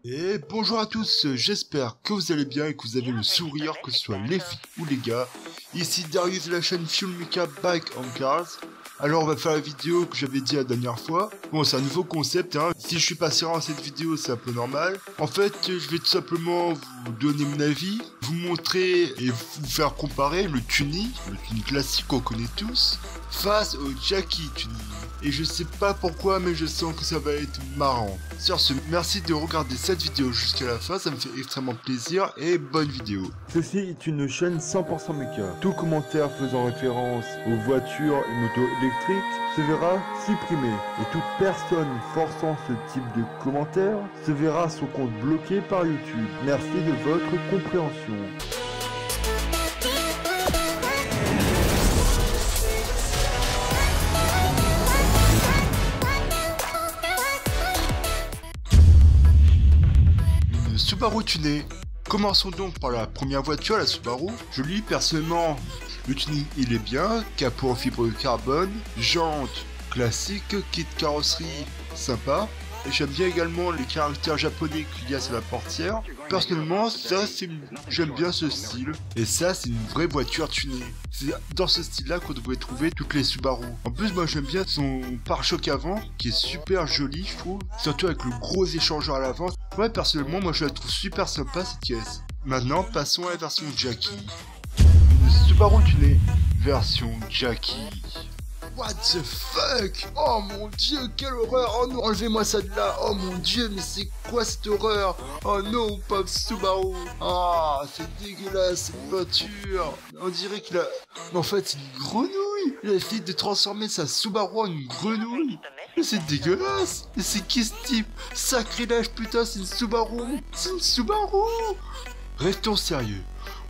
Et bonjour à tous, j'espère que vous allez bien et que vous avez le sourire, que ce soit les filles ou les gars. Ici Darius de la chaîne Fuel Mecha Bike on Cars. Alors on va faire la vidéo que j'avais dit la dernière fois. Bon, c'est un nouveau concept, hein. Si je suis pas serein dans cette vidéo, c'est un peu normal. En fait, je vais tout simplement vous donner mon avis, vous montrer et vous faire comparer le tuning classique qu'on connaît tous, face au Jackie tuning. Et je sais pas pourquoi, mais je sens que ça va être marrant. Sur ce, merci de regarder cette vidéo jusqu'à la fin, ça me fait extrêmement plaisir et bonne vidéo. Ceci est une chaîne 100% méca. Tout commentaire faisant référence aux voitures et motos électriques se verra supprimé. Et toute personne forçant ce type de commentaire se verra son compte bloqué par YouTube. Merci de votre compréhension. Subaru tunée. Commençons donc par la première voiture, la Subaru. Je lui personnellement, le tuning il est bien, capot en fibre de carbone, jantes classiques, kit carrosserie sympa. Et j'aime bien également les caractères japonais qu'il y a sur la portière. Personnellement, j'aime bien ce style. Et ça, c'est une vraie voiture tunée. C'est dans ce style-là qu'on devrait trouver toutes les Subaru. En plus, moi j'aime bien son pare-choc avant, qui est super joli, je trouve. Surtout avec le gros échangeur à l'avant. Ouais, personnellement, moi je la trouve super sympa cette caisse. Maintenant, passons à la version Jackie. Une Subaru tunée, version Jackie. What the fuck? Oh mon dieu, quelle horreur! Oh non, enlevez-moi ça de là! Oh mon dieu, mais c'est quoi cette horreur? Oh non, pauvre Subaru! Ah, c'est dégueulasse cette voiture! On dirait qu'il a... Mais en fait, c'est une grenouille! Il a essayé de transformer sa Subaru en une grenouille! Mais c'est dégueulasse! Mais c'est qui ce type? Sacrilège, putain, c'est une Subaru! C'est une Subaru! Restons sérieux.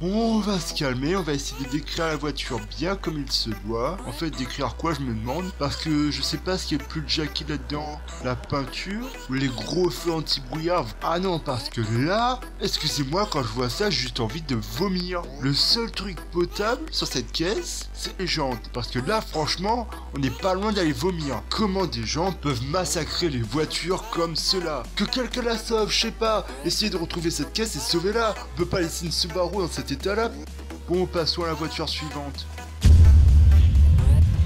On va se calmer, on va essayer de décrire la voiture bien comme il se doit. En fait, décrire quoi, je me demande, parce que je sais pas ce qu'il y a plus de Jackie là-dedans. La peinture ou les gros feux anti-brouillard. Ah non, parce que là, excusez-moi, quand je vois ça, j'ai juste envie de vomir. Le seul truc potable sur cette caisse, c'est les jantes. Parce que là, franchement, on n'est pas loin d'aller vomir. Comment des gens peuvent massacrer les voitures comme cela? Que quelqu'un la sauve, je sais pas. Essayez de retrouver cette caisse et sauvez-la. On peut pas laisser une Subaru dans cet état là. Bon, passons à la voiture suivante.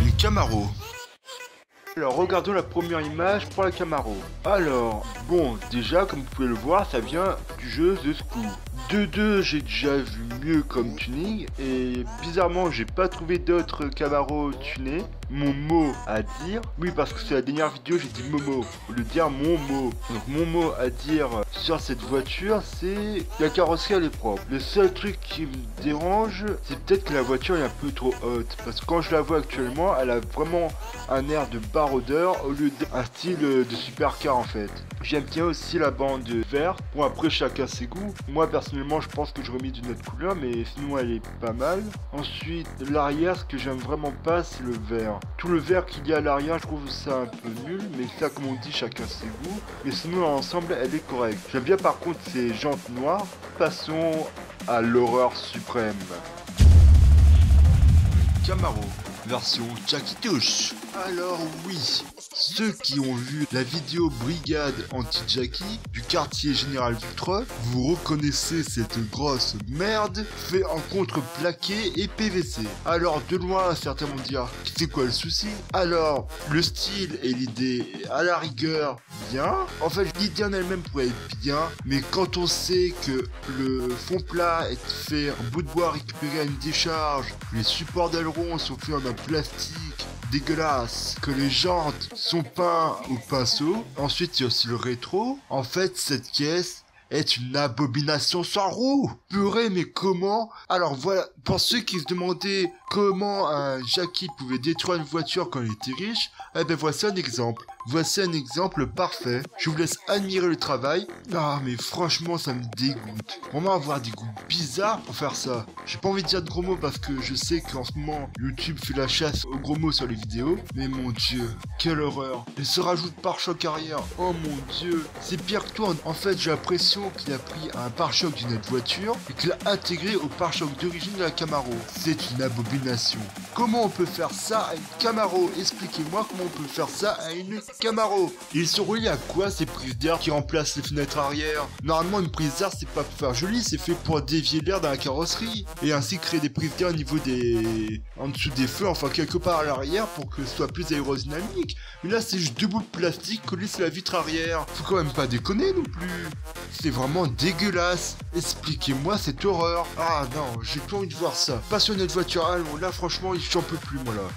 Une Camaro. Alors regardons la première image pour la Camaro. Alors, bon, déjà comme vous pouvez le voir, ça vient du jeu The School. De 2, j'ai déjà vu mieux comme tuning et bizarrement j'ai pas trouvé d'autres Camaro tunés. Mon mot à dire, oui parce que c'est la dernière vidéo j'ai dit Momo, au lieu de dire mon mot. Donc mon mot à dire sur cette voiture c'est la carrosserie elle est propre. Le seul truc qui me dérange c'est peut-être que la voiture est un peu trop haute. Parce que quand je la vois actuellement elle a vraiment un air de baroudeur au lieu d'un style de supercar en fait. J'aime bien aussi la bande verte. Bon après chacun ses goûts. Moi personnellement je pense que j'aurais mis d'une autre couleur mais sinon elle est pas mal. Ensuite l'arrière ce que j'aime vraiment pas c'est le vert. Tout le vert qu'il y a à l'arrière je trouve ça un peu nul. Mais ça comme on dit chacun ses goûts. Mais sinon l'ensemble elle est correcte. J'aime bien par contre ces jantes noires. Passons à l'horreur suprême. Camaro version Jackie Touche. Alors oui, ceux qui ont vu la vidéo Brigade anti-Jackie du quartier général Viltroff, vous reconnaissez cette grosse merde fait en contreplaqué et PVC. Alors de loin certains vont dire c'est quoi le souci? Alors le style et l'idée à la rigueur bien. En fait l'idée en elle-même pourrait être bien, mais quand on sait que le fond plat est fait en bout de bois récupéré à une décharge, les supports d'aileron sont faits en un plastique dégueulasse, que les jantes sont peintes au pinceau. Ensuite il y a aussi le rétro. En fait cette caisse est une abomination sans roue. Purée, mais comment? Alors voilà, pour ceux qui se demandaient comment un Jackie pouvait détruire une voiture quand il était riche, eh ben voici un exemple. Voici un exemple parfait. Je vous laisse admirer le travail. Ah mais franchement ça me dégoûte. On va avoir des goûts bizarres pour faire ça. J'ai pas envie de dire de gros mots parce que je sais qu'en ce moment YouTube fait la chasse aux gros mots sur les vidéos. Mais mon dieu, quelle horreur. Et se rajoute pare-choc arrière. Oh mon dieu, c'est pire que toi. En fait j'ai l'impression qu'il a pris un pare-choc d'une autre voiture et qu'il l'a intégré au pare-choc d'origine de la Camaro. C'est une abomination. Comment on peut faire ça à une Camaro? Expliquez-moi comment on peut faire ça à une Camaro. Ils sont reliés à quoi ces prises d'air qui remplacent les fenêtres arrière? Normalement une prise d'air c'est pas pour faire joli, c'est fait pour dévier l'air dans la carrosserie. Et ainsi créer des prises d'air au niveau des... en dessous des feux, enfin quelque part à l'arrière pour que ce soit plus aérodynamique. Mais là c'est juste deux bouts de plastique collés sur la vitre arrière. Faut quand même pas déconner non plus. C'est vraiment dégueulasse. Expliquez-moi cette horreur. Ah non, j'ai pas envie de voir ça. Passionné de voiture allemand, là franchement j'en peux plus moi là.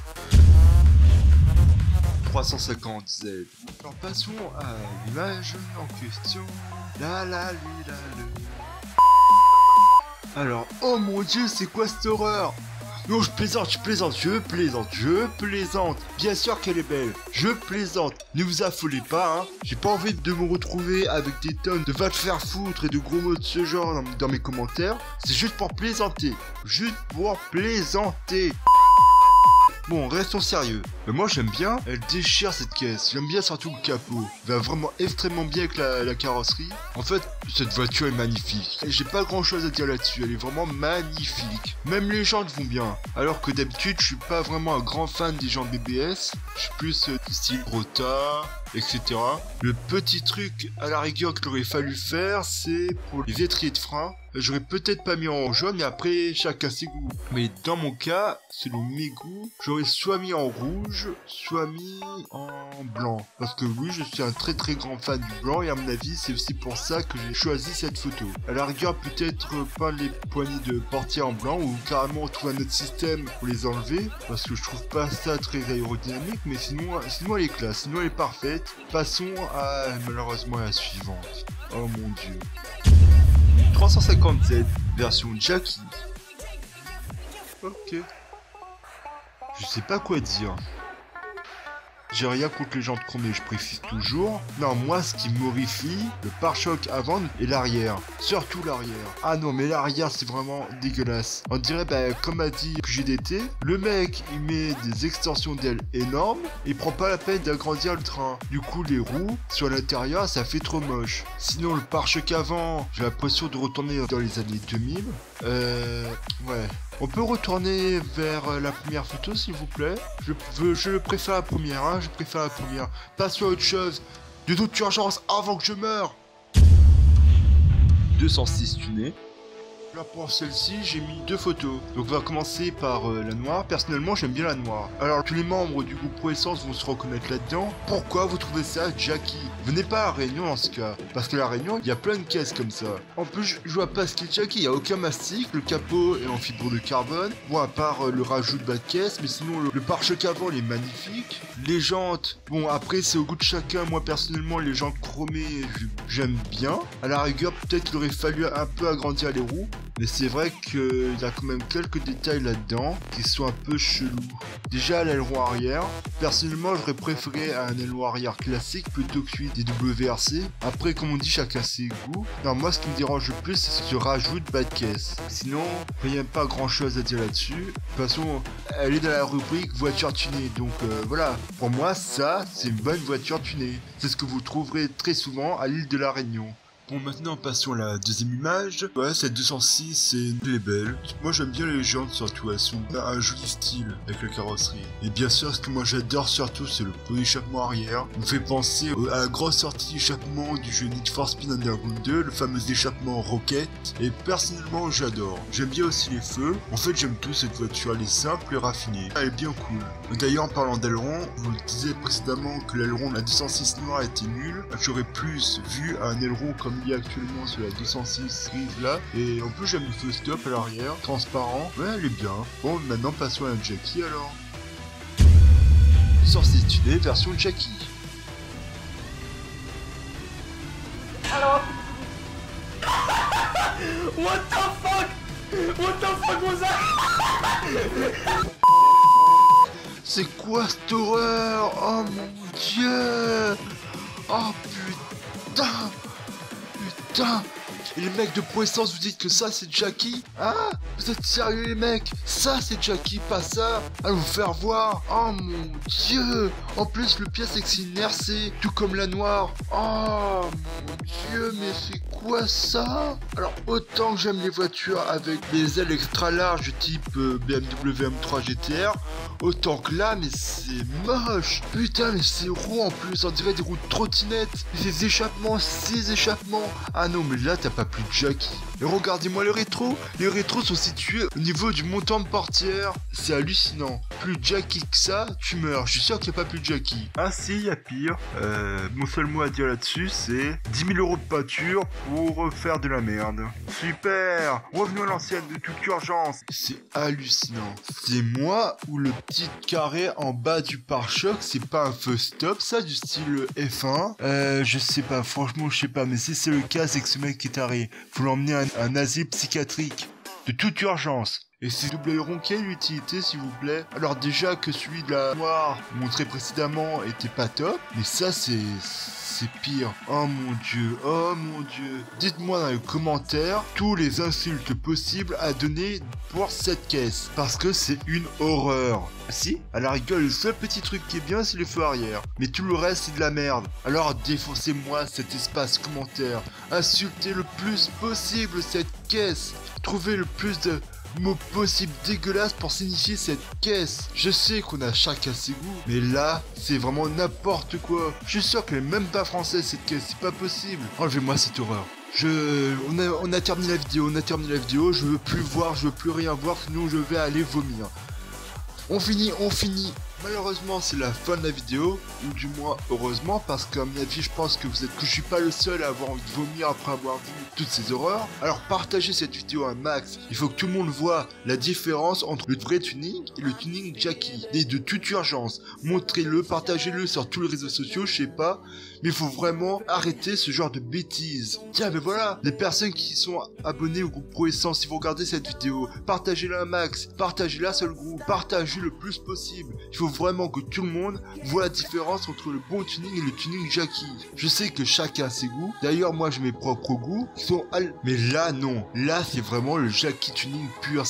350Z. Alors passons à l'image en question. La la li, la le. Alors, oh mon dieu, c'est quoi cette horreur? Non, je plaisante, je plaisante. Bien sûr qu'elle est belle, je plaisante. Ne vous affolez pas, hein. J'ai pas envie de me retrouver avec des tonnes de va te faire foutre et de gros mots de ce genre dans mes commentaires. C'est juste pour plaisanter. Juste pour plaisanter. Bon, restons sérieux. Mais moi j'aime bien, elle déchire cette caisse. J'aime bien surtout le capot. Il va vraiment extrêmement bien avec la carrosserie. En fait, cette voiture est magnifique. Et j'ai pas grand chose à dire là-dessus, elle est vraiment magnifique. Même les jantes vont bien. Alors que d'habitude, je suis pas vraiment un grand fan des jantes BBS. Je suis plus du style Rota, etc. Le petit truc à la rigueur qu'il aurait fallu faire, c'est pour les étriers de frein. J'aurais peut-être pas mis en jaune, mais après, chacun ses goûts. Mais dans mon cas, selon mes goûts, j'aurais soit mis en rouge, soit mis en blanc. Parce que oui, je suis un très très grand fan du blanc, et à mon avis, c'est aussi pour ça que j'ai choisi cette photo. À la rigueur, peut-être pas les poignées de portière en blanc, ou carrément trouver un autre système pour les enlever, parce que je trouve pas ça très aérodynamique, mais sinon elle est classe, sinon elle est parfaite. Passons à, malheureusement, à la suivante. Oh mon dieu. 350Z, version Jackie. Ok. Je sais pas quoi dire. J'ai rien contre les jantes chromées, je précise toujours. Non, moi, ce qui m'horrifie, le pare-choc avant et l'arrière. Surtout l'arrière. Ah non, mais l'arrière, c'est vraiment dégueulasse. On dirait, comme a dit QGDT, le mec, il met des extensions d'ailes énormes, et il prend pas la peine d'agrandir le train. Du coup, les roues, sur l'intérieur, ça fait trop moche. Sinon, le pare-choc avant, j'ai l'impression de retourner dans les années 2000. Ouais. On peut retourner vers la première photo s'il vous plaît. Je préfère la première, hein, je préfère la première. Passons à autre chose. De toute urgence avant que je meure. 206 tunnés. Là pour celle-ci j'ai mis deux photos. Donc on va commencer par la noire. Personnellement j'aime bien la noire. Alors tous les membres du groupe Pro Essence vont se reconnaître là-dedans. Pourquoi vous trouvez ça Jackie? Venez pas à La Réunion dans ce cas. Parce que La Réunion il y a plein de caisses comme ça. En plus je vois pas ce qu'est Jackie. Il n'y a aucun mastic. Le capot est en fibre de carbone. Bon à part le rajout de bas de caisse. Mais sinon le pare-choc avant il est magnifique. Les jantes. Bon après c'est au goût de chacun. Moi personnellement les jantes chromées j'aime bien. À la rigueur peut-être qu'il aurait fallu un peu agrandir les roues. Mais c'est vrai qu'il y a quand même quelques détails là-dedans qui sont un peu chelous. Déjà l'aileron arrière. Personnellement j'aurais préféré un aileron arrière classique plutôt que celui des WRC. Après comme on dit chacun ses goûts. Non moi ce qui me dérange le plus c'est ce rajout de bas de caisse. Sinon il n'y a pas grand chose à dire là-dessus. De toute façon elle est dans la rubrique voiture tunée. Donc voilà, pour moi ça c'est une bonne voiture tunée. C'est ce que vous trouverez très souvent à l'île de la Réunion. Bon maintenant passons à la deuxième image. Ouais cette 206 elle est belle. Moi j'aime bien les jantes surtout, elles sont un joli style avec la carrosserie. Et bien sûr ce que moi j'adore surtout c'est le pot d'échappement arrière. Il me fait penser à la grosse sortie d'échappement du jeu Need for Speed Underground 2, le fameux échappement Rocket. Et personnellement j'adore. J'aime bien aussi les feux. En fait j'aime tout cette voiture, elle est simple et raffinée. Elle est bien cool. D'ailleurs en parlant d'aileron, je vous le disais précédemment que l'aileron de la 206 noire était nul. J'aurais plus vu un aileron comme il y a actuellement sur la 206 grise là, et en plus j'aime le feu stop à l'arrière, transparent, ouais elle est bien. Bon maintenant passons à un Jackie alors. Sortie tunée version Jackie. Hello. What the fuck? What the fuck was that? C'est quoi cette horreur? Oh mon dieu! Oh putain! Putain! Et les mecs de Pro Essence, vous dites que ça c'est Jackie? Hein? Vous êtes sérieux les mecs? Ça c'est Jackie, pas ça? Allez vous faire voir. Oh mon dieu. En plus le pire c'est que c'est une RC, tout comme la noire. Oh mon dieu, mais c'est quoi ça? Alors autant que j'aime les voitures avec des ailes extra larges type BMW M3 GTR, autant que là, mais c'est moche. Putain, mais c'est roux en plus, on dirait des roues de trottinette. Et ces échappements. Ah non, mais là, t'as pas plus de Jackie. Et regardez-moi les rétros. Les rétros sont situés au niveau du montant de portière. C'est hallucinant. Plus Jackie que ça, tu meurs. Je suis sûr qu'il n'y a pas plus de Jackie. Ah si, il y a pire. Mon seul mot à dire là-dessus, c'est 10 000 € de pâture pour faire de la merde. Super. Revenons à l'ancienne de toute urgence. C'est hallucinant. C'est moi ou le petit carré en bas du pare-choc, c'est pas un feu stop, ça, du style F1. Je sais pas, franchement, je sais pas, mais si c'est le cas, c'est que ce mec est taré. Faut l'emmener à un asile psychiatrique. De toute urgence. Et c'est double aileron, quelle utilité s'il vous plaît? Alors déjà que celui de la noire montré précédemment était pas top, mais ça c'est pire. Oh mon dieu. Dites-moi dans les commentaires tous les insultes possibles à donner pour cette caisse, parce que c'est une horreur. Si, à la rigueur, le seul petit truc qui est bien c'est les feux arrière, mais tout le reste c'est de la merde. Alors défoncez-moi cet espace commentaire, insultez le plus possible cette caisse, trouvez le plus de mots possibles dégueulasses pour signifier cette caisse. Je sais qu'on a chacun ses goûts, mais là, c'est vraiment n'importe quoi. Je suis sûr qu'elle est même pas française cette caisse, c'est pas possible. Enlevez-moi cette horreur. On a terminé la vidéo, je veux plus voir, je veux plus rien voir, sinon je vais aller vomir. On finit. Malheureusement, c'est la fin de la vidéo, ou du moins heureusement, parce qu'à mon avis, je pense que je suis pas le seul à avoir envie de vomir après avoir vu toutes ces horreurs. Alors partagez cette vidéo un max. Il faut que tout le monde voit la différence entre le vrai tuning et le tuning Jackie. Et de toute urgence, montrez-le, partagez-le sur tous les réseaux sociaux, je sais pas. Mais il faut vraiment arrêter ce genre de bêtises. Tiens, mais voilà, les personnes qui sont abonnées au groupe Pro Essence, si vous regardez cette vidéo, partagez-la un max, partagez-la sur le groupe, partagez le plus possible. Il faut vraiment que tout le monde voit la différence entre le bon tuning et le tuning Jackie. Je sais que chacun a ses goûts. D'ailleurs, moi, j'ai mes propres goûts qui sont mais là, non. Là, c'est vraiment le Jackie tuning pur.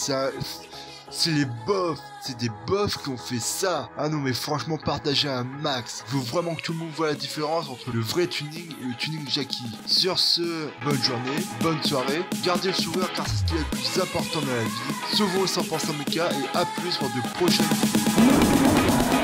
C'est les bofs, c'est des bofs qui ont fait ça. Ah non mais franchement partagez un max. Il faut vraiment que tout le monde voit la différence entre le vrai tuning et le tuning Jackie. Sur ce, bonne journée, bonne soirée. Gardez le sourire car c'est ce qui est le plus important dans la vie. Sauvons le 100% méca et à plus pour de prochaines vidéos.